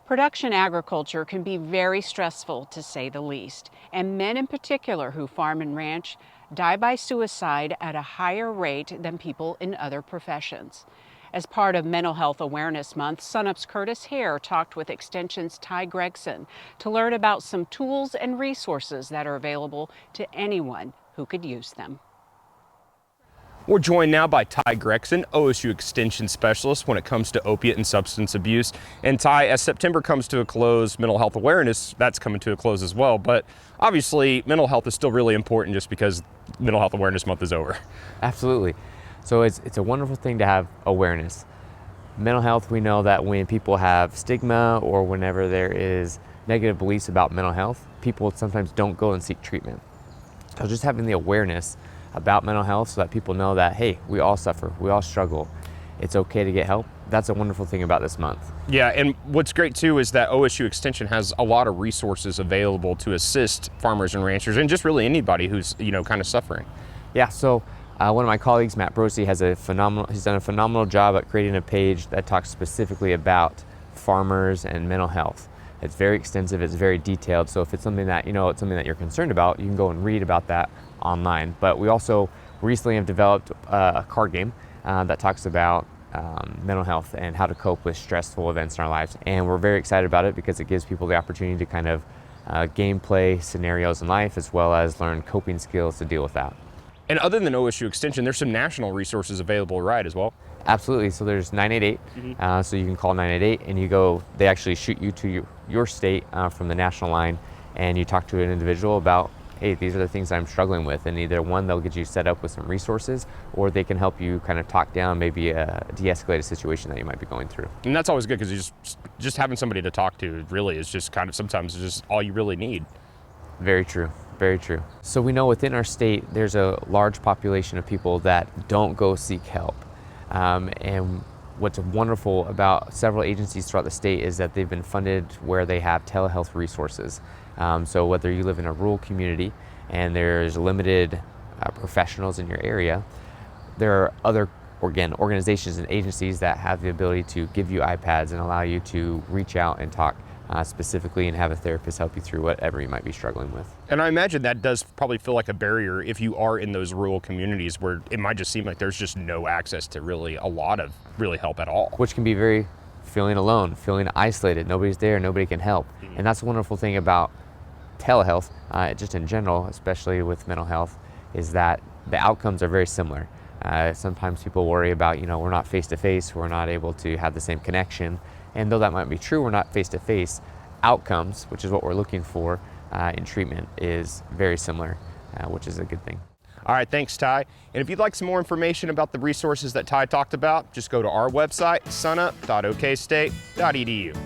Production agriculture can be very stressful, to say the least, and men in particular who farm and ranch die by suicide at a higher rate than people in other professions. As part of Mental Health Awareness Month, SUNUP's Curtis Hare talked with Extension's Gregson to learn about some tools and resources that are available to anyone who could use them. We're joined now by Gregson, OSU Extension Specialist when it comes to opiate and substance abuse. And as September comes to a close, mental health awareness, that's coming to a close as well. But obviously, mental health is still really important just because Mental Health Awareness Month is over. Absolutely. So it's a wonderful thing to have awareness. Mental health, we know that when people have stigma or whenever there is negative beliefs about mental health, people sometimes don't go and seek treatment. So just having the awareness about mental health so that people know that, hey, we all suffer, we all struggle. It's okay to get help. That's a wonderful thing about this month. Yeah, and what's great too is that OSU Extension has a lot of resources available to assist farmers and ranchers and just really anybody who's, kind of suffering. Yeah, so one of my colleagues, Matt Brosey, he's done a phenomenal job at creating a page that talks specifically about farmers and mental health. It's very extensive, it's very detailed, so if it's something that, it's something that you're concerned about, you can go and read about that online. But we also recently have developed a card game that talks about mental health and how to cope with stressful events in our lives. And we're very excited about it because it gives people the opportunity to kind of gameplay scenarios in life as well as learn coping skills to deal with that. And other than OSU Extension, there's some national resources available, right, as well? Absolutely. So there's 988. So you can call 988 and they actually shoot you to your state from the national line, and you talk to an individual about, hey, these are the things I'm struggling with. And either one, they'll get you set up with some resources, or they can help you kind of talk down maybe a de-escalate a situation that you might be going through. And that's always good because just having somebody to talk to really is just kind of sometimes just all you really need. Very true. Very true. So we know within our state, there's a large population of people that don't go seek help. And what's wonderful about several agencies throughout the state is that they've been funded where they have telehealth resources. So whether you live in a rural community and there's limited professionals in your area, there are other organizations and agencies that have the ability to give you iPads and allow you to reach out and talk specifically and have a therapist help you through whatever you might be struggling with. And I imagine that does probably feel like a barrier if you are in those rural communities where it might just seem like there's just no access to really a lot of help at all. Which can be very feeling alone, feeling isolated, nobody's there, nobody can help. And that's the wonderful thing about telehealth, just in general, especially with mental health, is that the outcomes are very similar. Sometimes people worry about, we're not face-to-face, we're not able to have the same connection. And though that might be true, we're not face-to-face, outcomes, which is what we're looking for in treatment, is very similar, which is a good thing. All right, thanks, Ty. And if you'd like some more information about the resources that Ty talked about, just go to our website, sunuptokstate.edu.